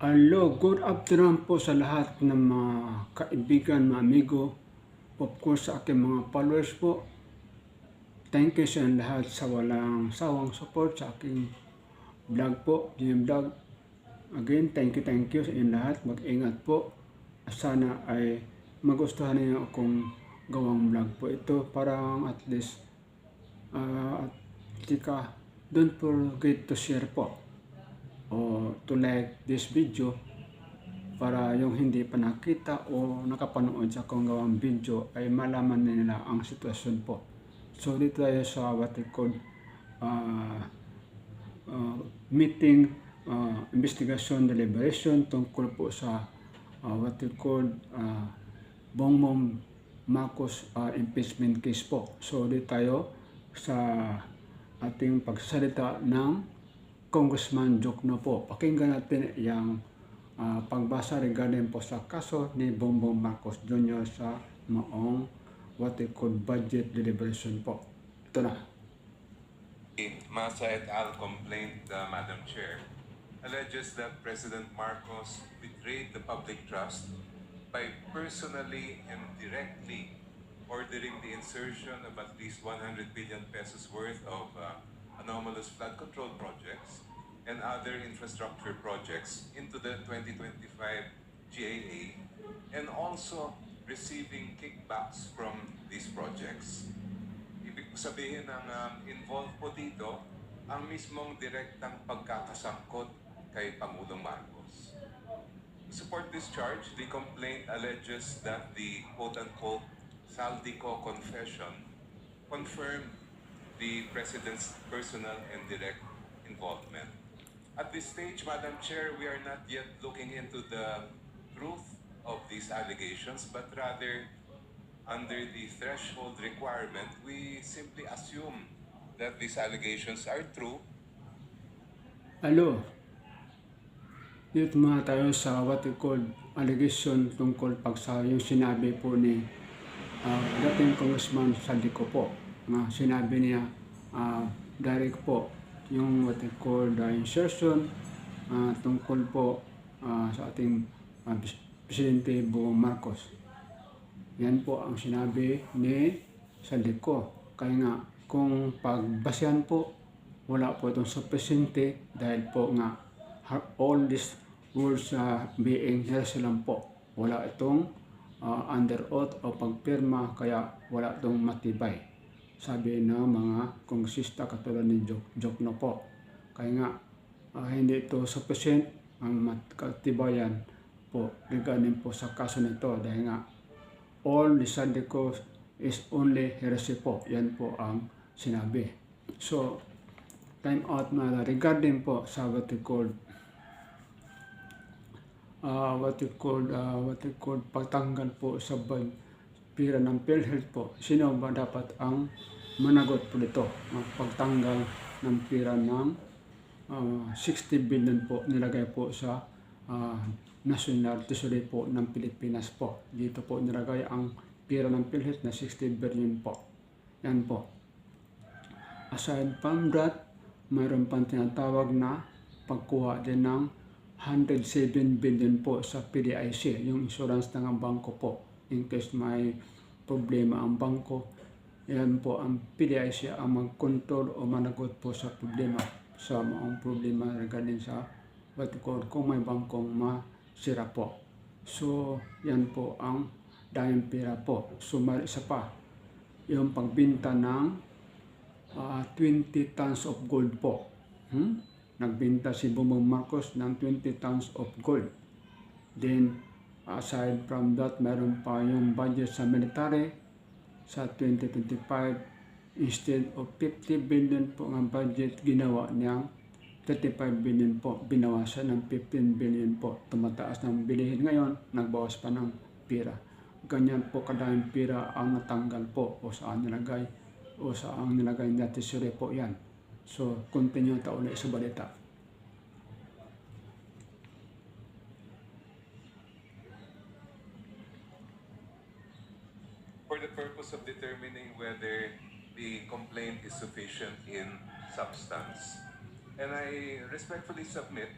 Hello, good afternoon po sa lahat ng mga kaibigan, mga amigo, of course sa aking mga followers po. Thank you sa lahat sa walang sawang support sa aking vlog po, yung vlog. Again, thank you sa inyong lahat. Mag-ingat po. Sana ay magustuhan niyo akong gawang vlog po ito para at least at don't forget to share po o to like this video para yung hindi pa nakita o nakapanood sa kung gawang video ay malaman nila ang sitwasyon po. So dito tayo sa what we call meeting, investigation, deliberation tungkol po sa what we call Bongbong Marcos impeachment case po. So dito tayo sa ating pagsalita ng Congressman Jokno po. Pakinggan natin yung pagbasa regarding po sa kaso ni Bongbong Marcos Jr. sa maong what we call budget deliberation po. Ito na. Masa et al. Complaint, Madam Chair, alleges that President Marcos betrayed the public trust by personally and directly ordering the insertion of at least 100 billion pesos worth of anomalous flood control projects and other infrastructure projects into the 2025 GAA, and also receiving kickbacks from these projects. Ibig sabihin ng involved po dito ang mismong direktang pagkakasangkot kay Pangulong Marcos. To support this charge, the complaint alleges that the quote-unquote Saldico confession confirmed the President's personal and direct involvement. At this stage, Madam Chair, we are not yet looking into the truth of these allegations, but rather, under the threshold requirement, we simply assume that these allegations are true. Hello. Dito muna tayo sa what we call allegation tungkol sa yung sinabi po ni dating Congressman Saldico po. Sinabi niya direct po yung what we call the insertion tungkol po sa ating Presidente Bongbong Marcos. Yan po ang sinabi ni Saldico. Kaya nga, kung pagbasyan po, wala po itong sufficiente dahil po nga all these words being hearsay lang po. Wala itong under oath o pagpirma, kaya wala itong matibay. Sabi ng mga kongresista katulad ni Jokno po. Kaya nga, hindi ito sufficient ang katibayan po regarding po sa kaso nito dahil nga all the Saldico is only heresy po. Yan po ang sinabi. So, time out na regarding po sa what we call pagtanggal po sa pira ng PhilHealth po. Sino ba dapat ang managot po dito? Pagtanggal ng pira ng 60 billion po nilagay po sa National Treasury po ng Pilipinas po. Dito po nilagay ang pira ng PhilHealth na 60 billion po. Yan po. Aside from that, mayroon pang tinatawag na pagkuha din ng 107 billion po sa PDIC, yung insurance ng bangko po. In case may problema ang bangko, yan po ang PDIC ang mag-control o managot po sa problema. Sa mga problema regarding sa what we call kung may bangkong masira po. So, yan po ang daming pera po. So, may isa pa, yung pagbinta ng 20 tons of gold po. Nagbinta si Bongbong Marcos ng 20 tons of gold. Then, aside from that, meron pa yung budget sa military sa 2025. Instead of 50 billion po ang budget, ginawa niyang 35 billion po. Binawasan ng 15 billion po. Tumataas ng bilihin ngayon, nagbawas pa ng pira. Ganyan po kadaming pira ang natanggal po o saan nilagay na treasury po yan. So, continue tayo ulit sa balita. For the purpose of determining whether the complaint is sufficient in substance. And I respectfully submit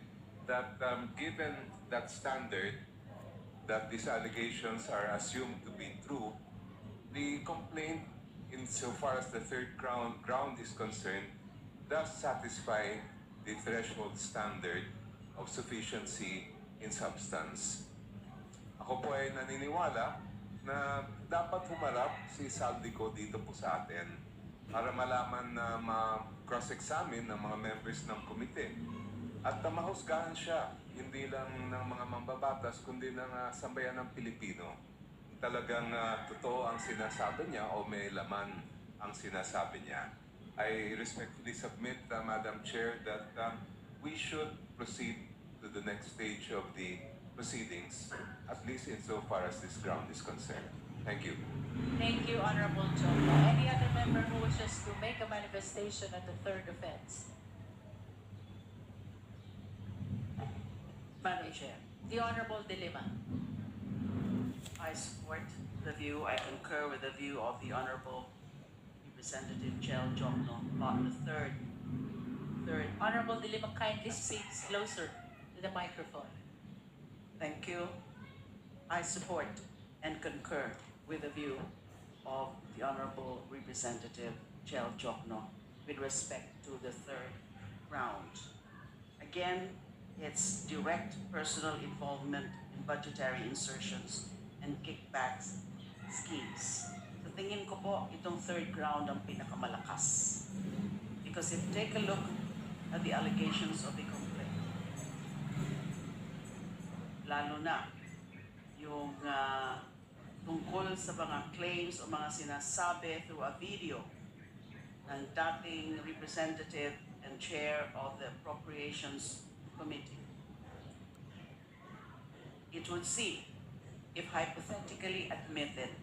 that given that standard, that these allegations are assumed to be true, the complaint, insofar as the third ground is concerned, does satisfy the threshold standard of sufficiency in substance. Ako po ay naniniwala na dapat humarap si Saldico dito po sa atin para malaman na ma-cross-examine ng mga members ng komite at mahusgahan siya, hindi lang ng mga mambabatas, kundi ng sambayan ng Pilipino. Talagang totoo ang sinasabi niya o may laman ang sinasabi niya. I respectfully submit, Madam Chair, that we should proceed to the next stage of the proceedings, at least insofar as this ground is concerned. Thank you. Thank you, Honorable Jokno. Any other member who wishes to make a manifestation at the third offense? Madam Chair. The Honorable Dilima. I support the view, I concur with the view of the Honorable Representative Chel Jokno about the third. Honorable Dilima, kindly speak closer to the microphone. Thank you. I support and concur with the view of the Honorable Representative Chel Jokno with respect to the third round. Again, it's direct personal involvement in budgetary insertions and kickbacks schemes. Sa tingin ko po, itong third round ang pinakamalakas. Because if you take a look at the allegations of the complaint, lalo na yung tungkol sa mga claims o mga sinasabi through a video ng dating representative and chair of the Appropriations Committee. It would seem, if hypothetically admitted,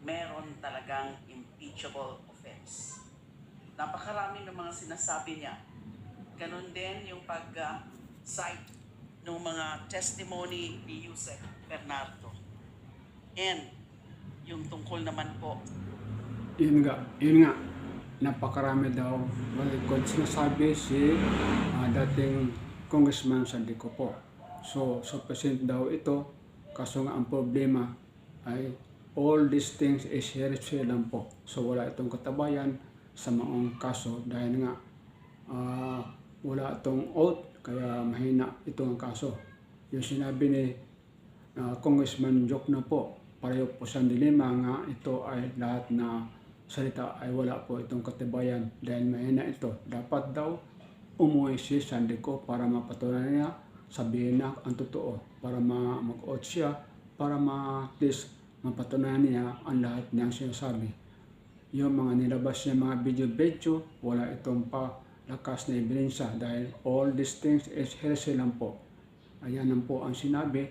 meron talagang impeachable offense. Napakarami ng mga sinasabi niya. Ganon din yung pag-cite ng mga testimony ni Yusek Bernardo. And yung tungkol naman po, Yun nga, napakarami daw malikod sinasabi si dating Congressman Saldico po. So, sufficient daw ito, kaso nga ang problema ay all these things is hearsay lang po. So, wala itong katabayan sa maong kaso dahil nga wala itong oath, kaya mahina itong kaso. Yung sinabi ni Congressman Jokno po, pareho po sa dilema nga ito ay lahat na salita ay wala po itong katibayan dahil mahina ito. Dapat daw umuwi si Saldico para mapatunayan niya, sabihin na ang totoo, para mag-oath siya, para at least mapatunayan niya ang lahat niyang sinasabi. Yung mga nilabas niya mga video, wala itong lakas na ebidensya dahil all these things is hearsay lang po. Ayan lang po ang sinabi.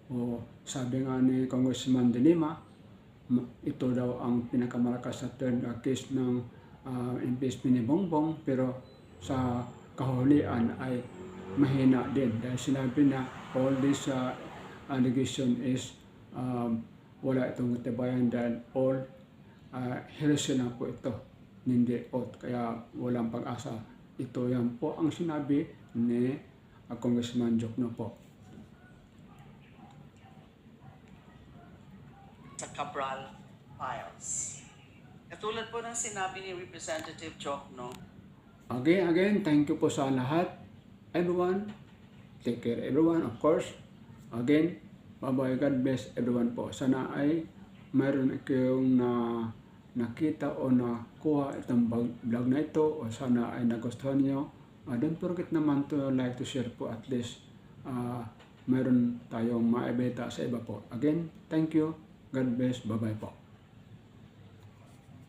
O sabi nga ni Congressman De Lima, ito daw ang pinakamalakas sa third case ng impeachment ni Bongbong, pero sa kahulian ay mahina din dahil sinabi na all this allegation is wala itong katibayan dahil all hearsay na po ito, hindi oath, kaya walang pag-asa. Ito yan po ang sinabi ni Congressman Jokno po. sa Cabral Files. Katulad po ng sinabi ni Representative Jokno, Again, thank you po sa lahat. Everyone, take care everyone, of course. Again, bye-bye, God bless everyone po. Sana ay mayroon kayong nakita o nakuha itong vlog na ito, o sana ay nagustuhan nyo. Don't forget naman to like, to share po, at least mayroon tayong maibenta sa iba po. Again, thank you. God bless. Bye-bye po.